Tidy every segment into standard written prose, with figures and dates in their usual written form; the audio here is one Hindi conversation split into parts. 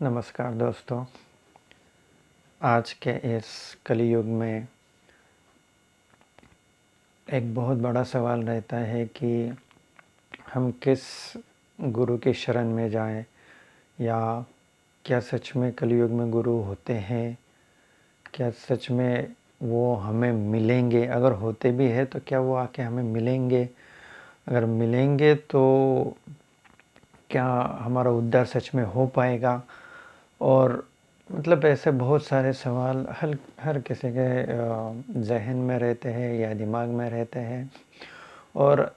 नमस्कार दोस्तों। आज के इस कलियुग में एक बहुत बड़ा सवाल रहता है कि हम किस गुरु की शरण में जाएं, या क्या सच में कलियुग में गुरु होते हैं? क्या सच में वो हमें मिलेंगे? अगर होते भी हैं तो क्या वो आके हमें मिलेंगे? अगर मिलेंगे तो क्या हमारा उद्धार सच में हो पाएगा? और मतलब ऐसे बहुत सारे सवाल हर किसी के ज़हन में रहते हैं या दिमाग में रहते हैं। और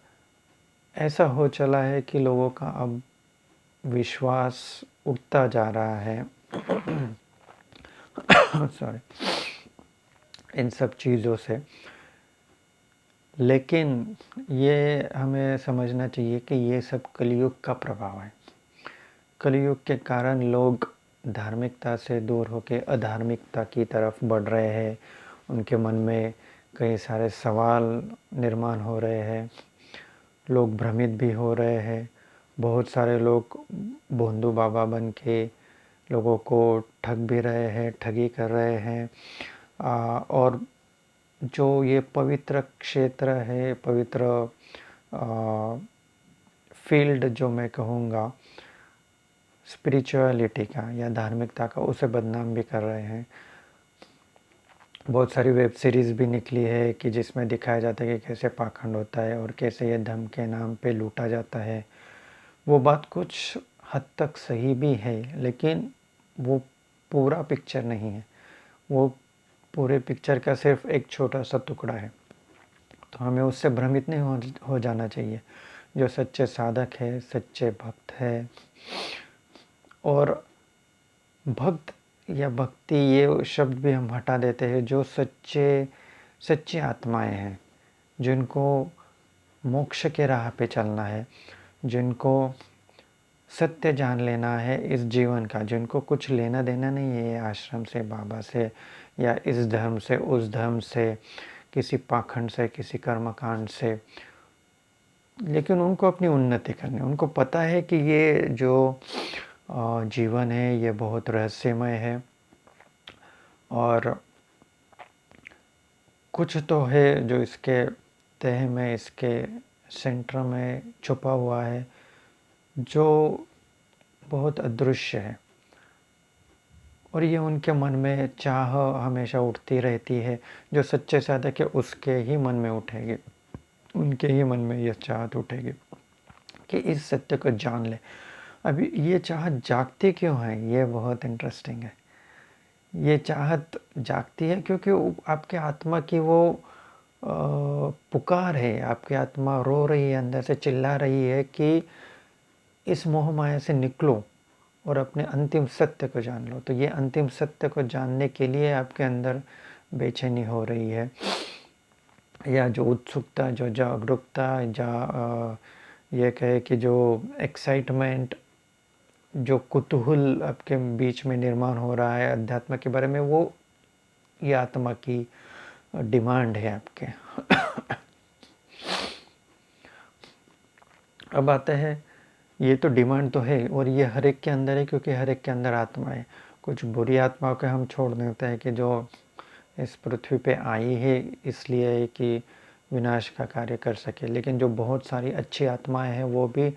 ऐसा हो चला है कि लोगों का अब विश्वास उठता जा रहा है सॉरी, इन सब चीज़ों से। लेकिन ये हमें समझना चाहिए कि ये सब कलियुग का प्रभाव है। कलियुग के कारण लोग धार्मिकता से दूर होकर अधार्मिकता की तरफ बढ़ रहे हैं। उनके मन में कई सारे सवाल निर्माण हो रहे हैं। लोग भ्रमित भी हो रहे हैं। बहुत सारे लोग भोंदू बाबा बन के लोगों को ठग भी रहे हैं, ठगी कर रहे हैं। और जो ये पवित्र क्षेत्र है, पवित्र फील्ड जो मैं कहूँगा स्पिरिचुअलिटी का या धार्मिकता का, उसे बदनाम भी कर रहे हैं। बहुत सारी वेब सीरीज़ भी निकली है कि जिसमें दिखाया जाता है कि कैसे पाखंड होता है और कैसे ये धर्म के नाम पे लूटा जाता है। वो बात कुछ हद तक सही भी है, लेकिन वो पूरा पिक्चर नहीं है। वो पूरे पिक्चर का सिर्फ एक छोटा सा टुकड़ा है। तो हमें उससे भ्रमित नहीं हो जाना चाहिए। जो सच्चे साधक है, सच्चे भक्त है, और भक्त या भक्ति ये शब्द भी हम हटा देते हैं, जो सच्ची आत्माएं हैं, जिनको मोक्ष के राह पे चलना है, जिनको सत्य जान लेना है इस जीवन का, जिनको कुछ लेना देना नहीं है आश्रम से, बाबा से, या इस धर्म से, उस धर्म से, किसी पाखंड से, किसी कर्मकांड से। लेकिन उनको अपनी उन्नति करनी, उनको पता है कि ये जो जीवन है ये बहुत रहस्यमय है, और कुछ तो है जो इसके तह में, इसके सेंटर में छुपा हुआ है, जो बहुत अदृश्य है। और ये उनके मन में चाह हमेशा उठती रहती है। जो सच्चे साधक है उसके ही मन में उठेगी, उनके ही मन में यह चाहत उठेगी कि इस सत्य को जान ले। अभी ये चाहत जागती क्यों है, ये बहुत इंटरेस्टिंग है। ये चाहत जागती है क्योंकि आपके आत्मा की वो पुकार है। आपकी आत्मा रो रही है, अंदर से चिल्ला रही है कि इस मोह माया से निकलो और अपने अंतिम सत्य को जान लो। तो ये अंतिम सत्य को जानने के लिए आपके अंदर बेचैनी हो रही है, या जो उत्सुकता, जो जागरूकता, ये कहे कि जो एक्साइटमेंट, जो कुतूहल आपके बीच में निर्माण हो रहा है अध्यात्म के बारे में, वो ये आत्मा की डिमांड है आपके। अब आता है, ये तो डिमांड तो है और ये हर एक के अंदर है, क्योंकि हर एक के अंदर आत्मा है। कुछ बुरी आत्माओं के हम छोड़ देते हैं कि जो इस पृथ्वी पे आई है इसलिए कि विनाश का कार्य कर सके। लेकिन जो बहुत सारी अच्छी आत्माएं हैं वो भी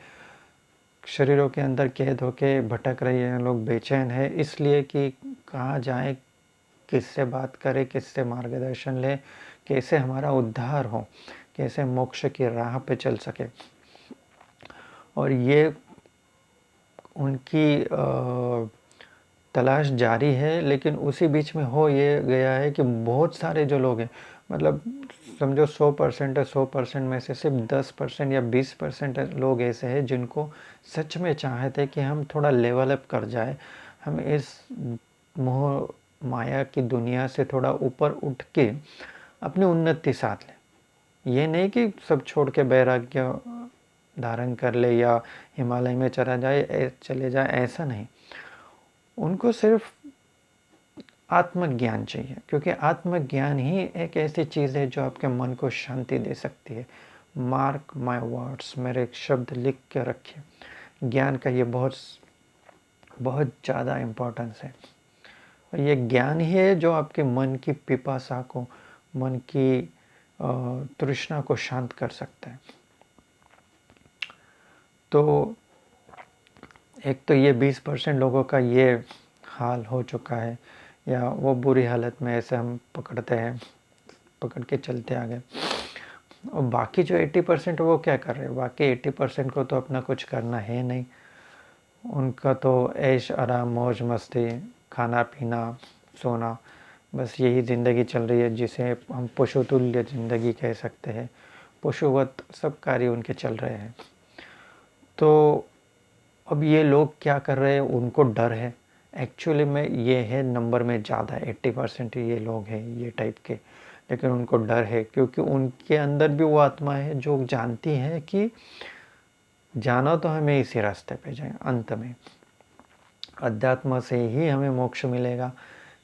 शरीरों के अंदर कैद होके भटक रही हैं। लोग बेचैन है इसलिए कि कहाँ जाए, किससे बात करें, किससे मार्गदर्शन लें, कैसे हमारा उद्धार हो, कैसे मोक्ष की राह पे चल सके। और ये उनकी तलाश जारी है। लेकिन उसी बीच में हो ये गया है कि बहुत सारे जो लोग हैं, मतलब समझो 100% है, 100% में से सिर्फ 10% या 20% लोग ऐसे हैं जिनको सच में चाहते हैं कि हम थोड़ा लेवल अप कर जाए, हम इस मोह माया की दुनिया से थोड़ा ऊपर उठ के अपनी उन्नति साध लें। ये नहीं कि सब छोड़ के वैराग्य धारण कर ले या हिमालय में चले जाए, ऐसा नहीं। उनको सिर्फ आत्मज्ञान चाहिए, क्योंकि आत्मज्ञान ही एक ऐसी चीज़ है जो आपके मन को शांति दे सकती है। मार्क माय वर्ड्स, मेरे एक शब्द लिख के रखिए। ज्ञान का ये बहुत बहुत ज़्यादा इम्पोर्टेंस है। और ये ज्ञान ही है जो आपके मन की पिपासा को, मन की तृष्णा को शांत कर सकता है। तो एक तो ये 20% लोगों का ये हाल हो चुका है, या वो बुरी हालत में ऐसे हम पकड़ते हैं, पकड़ के चलते आ गए। और बाकी जो 80% वो क्या कर रहे हैं? बाकी 80% को तो अपना कुछ करना है नहीं। उनका तो ऐश आराम मौज मस्ती, खाना पीना सोना, बस यही ज़िंदगी चल रही है, जिसे हम पशुतुल्य ज़िंदगी कह सकते हैं। पशुवत सब कार्य उनके चल रहे हैं। तो अब ये लोग क्या कर रहे हैं? उनको डर है। एक्चुअली में ये है नंबर में ज़्यादा, 80% ये लोग हैं ये टाइप के, लेकिन उनको डर है क्योंकि उनके अंदर भी वो आत्मा है जो जानती है कि जाना तो हमें इसी रास्ते पे जाए, अंत में अध्यात्म से ही हमें मोक्ष मिलेगा,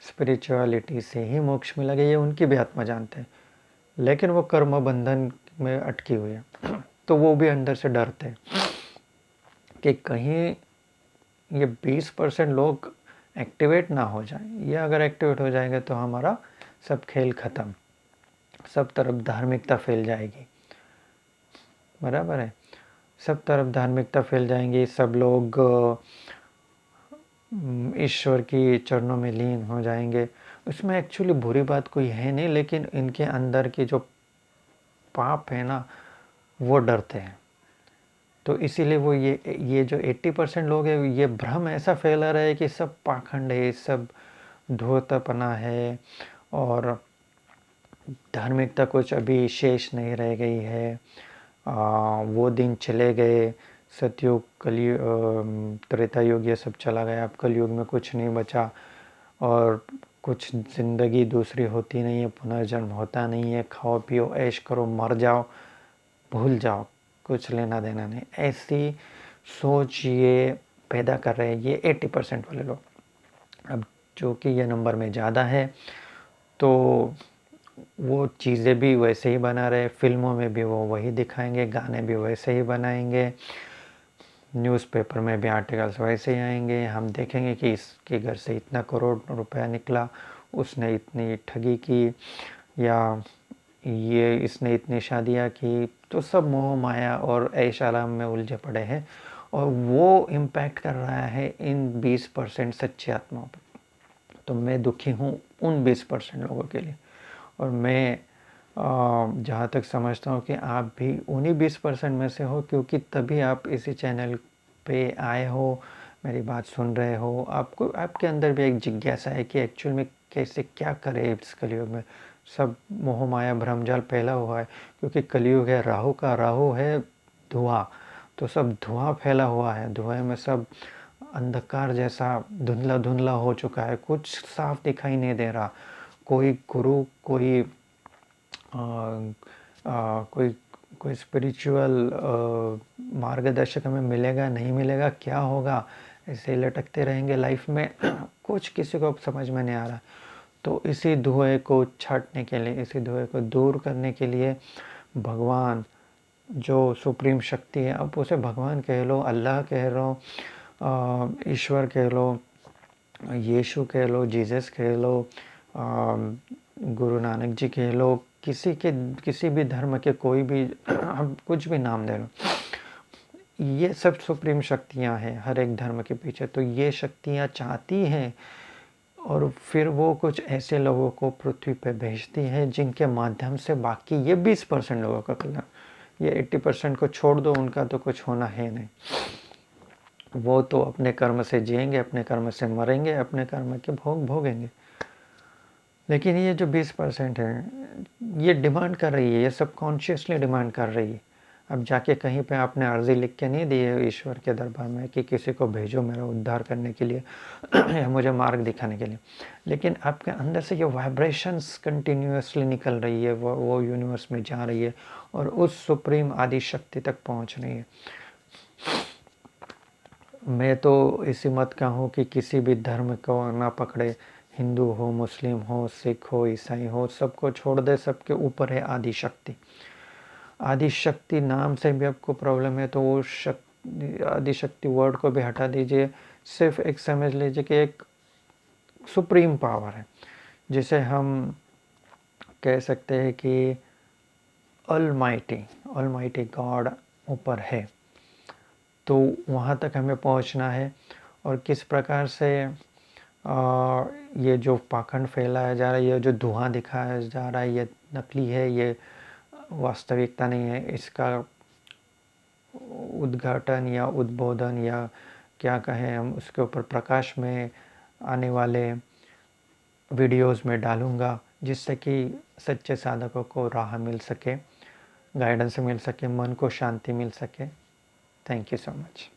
स्पिरिचुअलिटी से ही मोक्ष मिलेगा, ये उनकी भी आत्मा जानते हैं। लेकिन वो कर्म बंधन में अटकी हुई है। तो वो भी अंदर से डरते हैं कि कहीं ये 20% लोग एक्टिवेट ना हो जाए। ये अगर एक्टिवेट हो जाएंगे तो हमारा सब खेल ख़त्म, सब तरफ धार्मिकता फैल जाएगी। बराबर है, सब तरफ धार्मिकता फैल जाएंगी, सब लोग ईश्वर की चरणों में लीन हो जाएंगे। उसमें एक्चुअली बुरी बात कोई है नहीं, लेकिन इनके अंदर की जो पाप है ना, वो डरते हैं। तो इसीलिए वो ये जो 80% लोग हैं, ये भ्रम ऐसा फैला रहा है कि सब पाखंड है, सब धूर्तपना है, और धार्मिकता कुछ अभी शेष नहीं रह गई है। वो दिन चले गए, सतयुग कलयुग त्रेता युग ये सब चला गया, अब कलयुग में कुछ नहीं बचा, और कुछ ज़िंदगी दूसरी होती नहीं है, पुनर्जन्म होता नहीं है, खाओ पियो ऐश करो मर जाओ, भूल जाओ, कुछ लेना देना नहीं। ऐसी सोच ये पैदा कर रहे हैं ये 80% वाले लोग। अब जो कि ये नंबर में ज़्यादा है, तो वो चीज़ें भी वैसे ही बना रहे, फिल्मों में भी वो वही दिखाएंगे, गाने भी वैसे ही बनाएंगे, न्यूज़पेपर में भी आर्टिकल्स वैसे ही आएंगे। हम देखेंगे कि इसके घर से इतना करोड़ रुपया निकला, उसने इतनी ठगी की, या ये इसने इतनी शादियाँ की। तो सब मोह माया और ऐश आराम में उलझे पड़े हैं, और वो इम्पैक्ट कर रहा है इन 20% सच्ची आत्माओं पर। तो मैं दुखी हूँ उन 20% लोगों के लिए, और मैं जहाँ तक समझता हूँ कि आप भी उन्हीं 20% में से हो, क्योंकि तभी आप इसी चैनल पे आए हो, मेरी बात सुन रहे हो। आपको आपके अंदर भी एक जिज्ञासा है कि एक्चुअल में कैसे क्या करें इस कलयुग में। सब मोह माया भ्रमजाल फैला हुआ है, क्योंकि कलयुग है राहु का, राहु है धुआं, तो सब धुआं फैला हुआ है, धुएं में सब अंधकार जैसा धुंधला धुंधला हो चुका है, कुछ साफ दिखाई नहीं दे रहा। कोई गुरु, कोई कोई कोई स्पिरिचुअल मार्गदर्शक हमें मिलेगा नहीं मिलेगा, क्या होगा, ऐसे लटकते रहेंगे लाइफ में। कुछ किसी को समझ में नहीं आ रहा। तो इसी धुएं को छांटने के लिए, इसी धुएं को दूर करने के लिए भगवान जो सुप्रीम शक्ति है, अब उसे भगवान कह लो, अल्लाह कह लो, ईश्वर कह लो, यीशु कह लो, जीसस कह लो, गुरु नानक जी कह लो, किसी भी धर्म के कोई भी हम कुछ भी नाम दे लो, ये सब सुप्रीम शक्तियां हैं हर एक धर्म के पीछे। तो ये शक्तियां चाहती हैं, और फिर वो कुछ ऐसे लोगों को पृथ्वी पे भेजती है जिनके माध्यम से बाकी ये 20% लोगों का कल्याण, ये 80% को छोड़ दो, उनका तो कुछ होना है नहीं। वो तो अपने कर्म से जिएंगे, अपने कर्म से मरेंगे, अपने कर्म के भोग भोगेंगे। लेकिन ये जो 20% है, ये डिमांड कर रही है, ये सब कॉन्शियसली डिमांड कर रही है। अब जाके कहीं पे आपने अर्जी लिख के नहीं दी है ईश्वर के दरबार में कि किसी को भेजो मेरा उद्धार करने के लिए या मुझे मार्ग दिखाने के लिए, लेकिन आपके अंदर से ये वाइब्रेशंस कंटिन्यूसली निकल रही है, वो यूनिवर्स में जा रही है, और उस सुप्रीम आदि शक्ति तक पहुंच रही है। मैं तो इसी मत का हूँ कि किसी भी धर्म को ना पकड़े, हिंदू हो, मुस्लिम हो, सिख हो, ईसाई हो, सबको छोड़ दे, सबके ऊपर है आदि शक्ति। आदि शक्ति नाम से भी आपको प्रॉब्लम है तो वो आदि शक्ति वर्ड को भी हटा दीजिए, सिर्फ एक समझ लीजिए कि एक सुप्रीम पावर है, जिसे हम कह सकते हैं कि ऑलमाइटी गॉड ऊपर है। तो वहाँ तक हमें पहुँचना है, और किस प्रकार से ये जो पाखंड फैलाया जा रहा है, ये जो धुआं दिखाया जा रहा है, ये नकली है, ये वास्तविकता नहीं है, इसका उद्घाटन या उद्बोधन या क्या कहें हम, उसके ऊपर प्रकाश में आने वाले वीडियोस में डालूँगा, जिससे कि सच्चे साधकों को राह मिल सके, गाइडेंस मिल सके, मन को शांति मिल सके। Thank you so much.